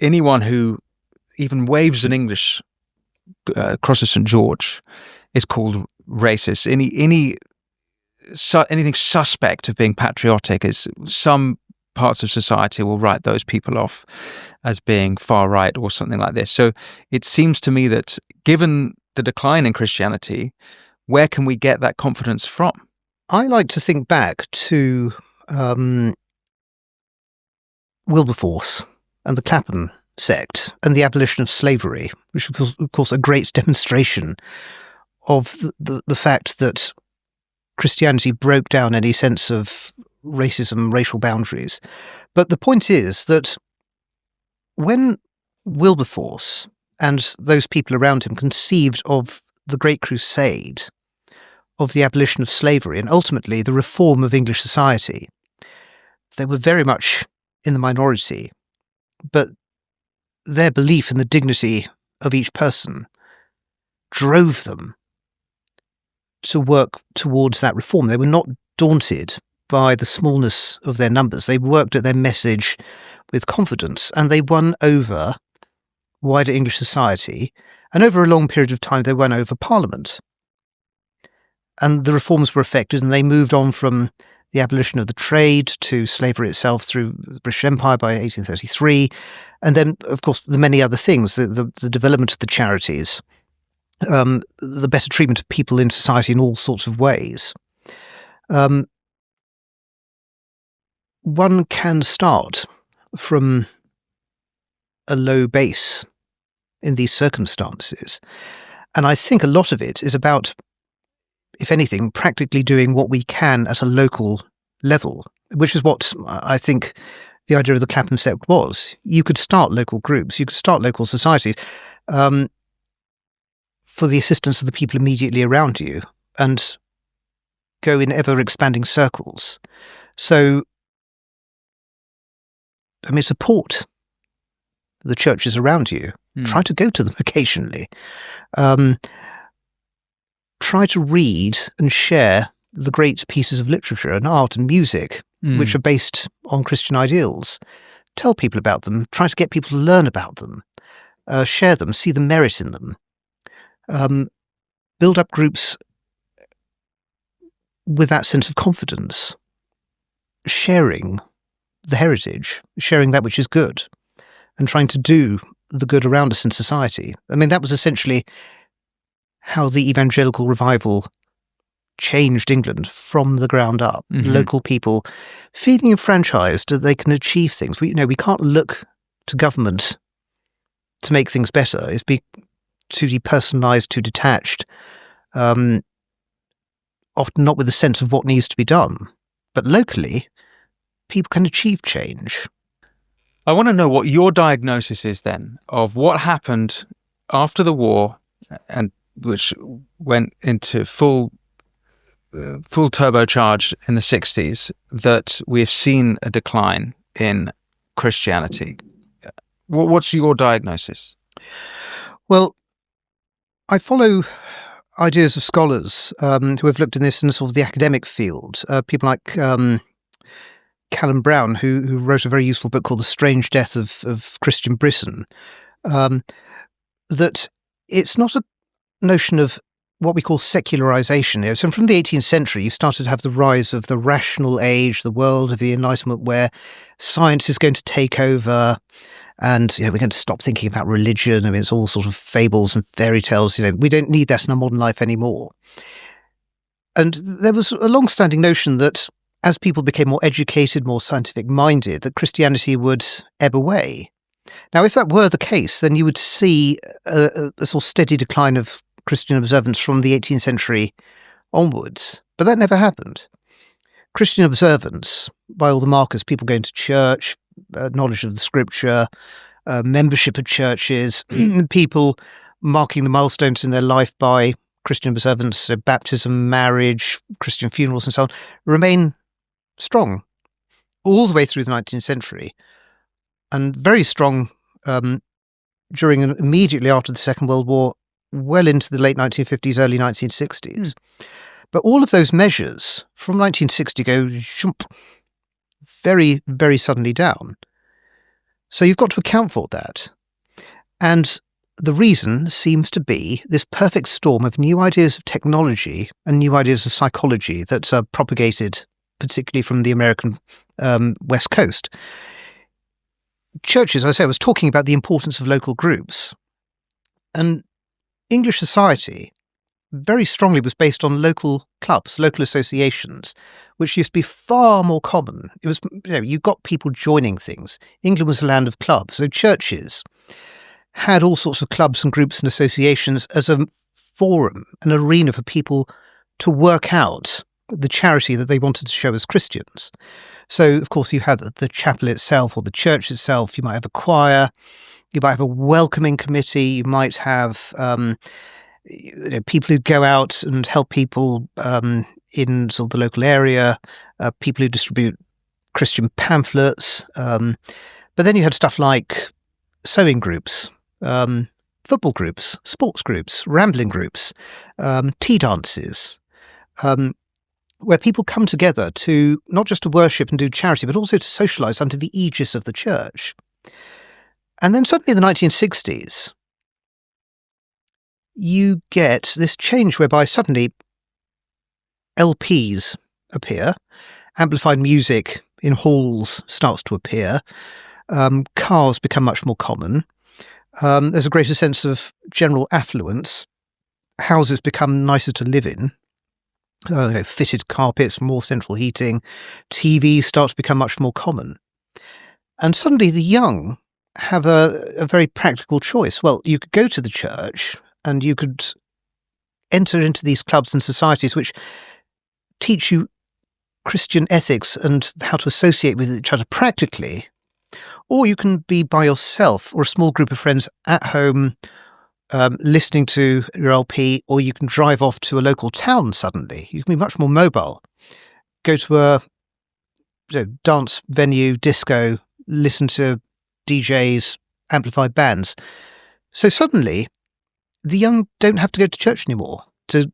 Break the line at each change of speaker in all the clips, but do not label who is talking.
anyone who even waves an English cross of St. George is called racist. Anything suspect of being patriotic is some parts of society will write those people off as being far right or something like this. So it seems to me that given the decline in Christianity, where can we get that confidence from?
I like to think back to Wilberforce and the Clapham Sect and the abolition of slavery, which was, of course, a great demonstration of the fact that Christianity broke down any sense of racism, racial boundaries. But the point is that when Wilberforce and those people around him conceived of the Great Crusade, of the abolition of slavery, and ultimately the reform of English society, they were very much in the minority, but their belief in the dignity of each person drove them to work towards that reform. They were not daunted by the smallness of their numbers. They worked at their message with confidence, and they won over wider English society, and over a long period of time they won over Parliament. And the reforms were effected, and they moved on from the abolition of the trade to slavery itself through the British Empire by 1833, and then, of course, the many other things, the development of the charities, the better treatment of people in society in all sorts of ways. One can start from a low base in these circumstances, and I think a lot of it is about, if anything, practically doing what we can at a local level, which is what I think the idea of the Clapham Sect was. You could start local groups, you could start local societies for the assistance of the people immediately around you, and go in ever-expanding circles. So, I mean, support the churches around you. Try to go to them occasionally. Try to read and share the great pieces of literature and art and music which are based on Christian ideals. Tell people about them. Try to get people to learn about them. Share them. See the merit in them. Build up groups with that sense of confidence. Sharing the heritage. Sharing that which is good. And trying to do the good around us in society. I mean, that was essentially how the evangelical revival changed England from the ground up. Local people feeling enfranchised that they can achieve things. We can't look to government to make things better. It's too depersonalised, too detached, often not with a sense of what needs to be done. But locally, people can achieve change.
I want to know what your diagnosis is then of what happened after the war, and which went into full turbocharge in the 60s, that we've seen a decline in Christianity. What's your diagnosis?
Well, I follow ideas of scholars who have looked at this in sort of the academic field. People like Callum Brown, who wrote a very useful book called The Strange Death of Christian Britain, that it's not a notion of what we call secularization. So from the 18th century, you started to have the rise of the rational age, the world of the Enlightenment, where science is going to take over, and we're going to stop thinking about religion. I mean, it's all sort of fables and fairy tales. We don't need that in our modern life anymore. And there was a long-standing notion that as people became more educated, more scientific-minded, that Christianity would ebb away. Now, if that were the case, then you would see a sort of steady decline of Christian observance from the 18th century onwards. But that never happened. Christian observance, by all the markers, people going to church, knowledge of the scripture, membership of churches, people marking the milestones in their life by Christian observance, baptism, marriage, Christian funerals and so on, remain strong all the way through the 19th century, and very strong during and immediately after the Second World War, well into the late 1950s, early 1960s. But all of those measures from 1960 go very, very suddenly down. So you've got to account for that. And the reason seems to be this perfect storm of new ideas of technology and new ideas of psychology that are propagated particularly from the American West Coast. Churches, as I say, I was talking about the importance of local groups. And English society very strongly was based on local clubs, local associations, which used to be far more common. It was, you got people joining things. England was a land of clubs, so churches had all sorts of clubs and groups and associations as a forum, an arena for people to work out the charity that they wanted to show as Christians. So, of course, you had the chapel itself or the church itself. You might have a choir. You might have a welcoming committee. You might have people who go out and help people in sort of the local area, people who distribute Christian pamphlets. But then you had stuff like sewing groups, football groups, sports groups, rambling groups, tea dances, where people come together to not just to worship and do charity, but also to socialise under the aegis of the church. And then suddenly in the 1960s, you get this change whereby suddenly LPs appear, amplified music in halls starts to appear, cars become much more common, there's a greater sense of general affluence, houses become nicer to live in, fitted carpets, more central heating, TV starts to become much more common. And suddenly the young have a very practical choice. Well, you could go to the church and you could enter into these clubs and societies which teach you Christian ethics and how to associate with each other practically, or you can be by yourself or a small group of friends at home listening to your LP, or you can drive off to a local town suddenly. You can be much more mobile. Go to a dance venue, disco, listen to DJs, amplified bands. So suddenly, the young don't have to go to church anymore to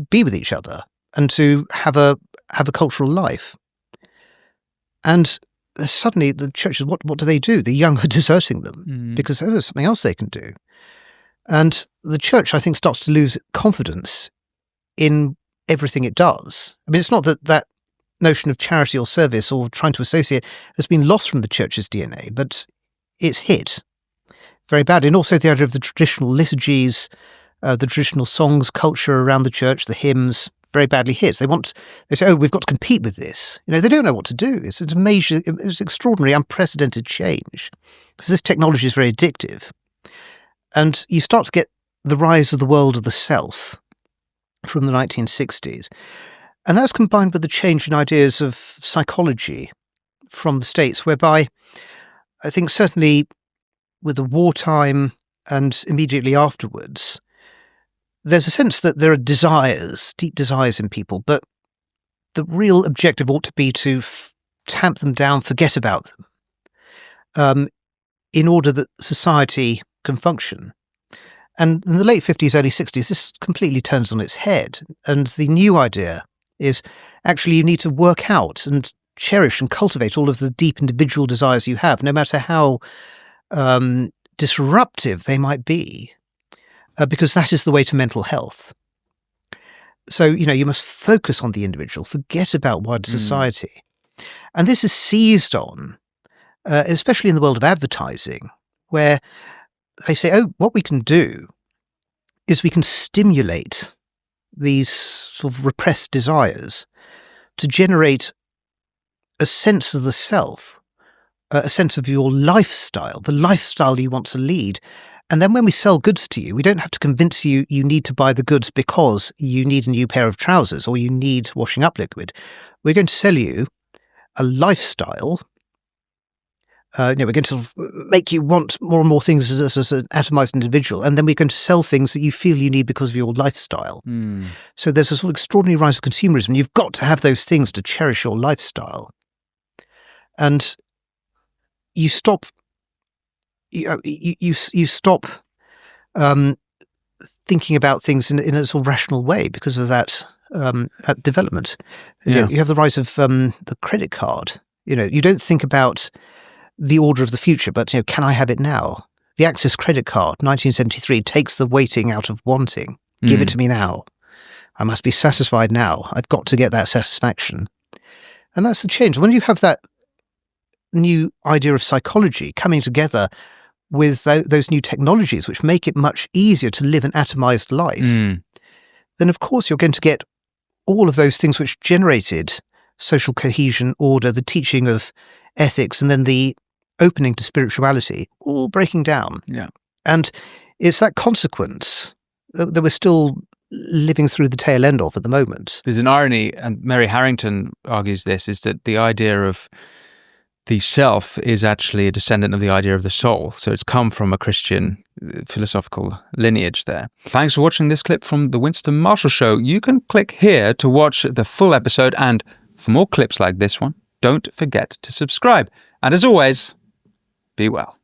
be with each other and to have a cultural life. And suddenly the churches, what do? The young are deserting them because there's something else they can do. And the church, I think, starts to lose confidence in everything it does. I mean, it's not that notion of charity or service or trying to associate has been lost from the church's DNA, but it's hit very badly. And also the idea of the traditional liturgies, the traditional songs, culture around the church, the hymns, very badly hit. They say, we've got to compete with this. They don't know what to do. It's an extraordinary, unprecedented change because this technology is very addictive. And you start to get the rise of the world of the self from the 1960s. And that's combined with the change in ideas of psychology from the States, whereby I think certainly with the wartime and immediately afterwards, there's a sense that there are desires, deep desires in people, but the real objective ought to be to tamp them down, forget about them, in order that society can function. And in the late 50s, early 60s, this completely turns on its head. And the new idea is actually you need to work out and cherish and cultivate all of the deep individual desires you have, no matter how disruptive they might be, because that is the way to mental health. So, you must focus on the individual, forget about wider society. And this is seized on, especially in the world of advertising, where they say, what we can do is we can stimulate these sort of repressed desires to generate a sense of the self, a sense of your lifestyle, the lifestyle you want to lead. And then when we sell goods to you, we don't have to convince you need to buy the goods because you need a new pair of trousers or you need washing up liquid. We're going to sell you a lifestyle. We're going to sort of make you want more and more things as an atomized individual, and then we're going to sell things that you feel you need because of your lifestyle. So there's a sort of extraordinary rise of consumerism. You've got to have those things to cherish your lifestyle. And you stop you stop thinking about things in a sort of rational way because of that development. You have the rise of the credit card. You don't think about the order of the future, but can I have it now? The Access credit card, 1973, takes the waiting out of wanting. Give it to me now. I must be satisfied now. I've got to get that satisfaction. And that's the change. When you have that new idea of psychology coming together with those new technologies, which make it much easier to live an atomized life, then of course you're going to get all of those things which generated social cohesion, order, the teaching of ethics, and then the opening to spirituality, all breaking down.
Yeah.
And it's that consequence that we're still living through the tail end of at the moment.
There's an irony, and Mary Harrington argues this, is that the idea of the self is actually a descendant of the idea of the soul. So it's come from a Christian philosophical lineage there. Thanks for watching this clip from the Winston Marshall Show. You can click here to watch the full episode, and for more clips like this one, don't forget to subscribe. And as always, be well.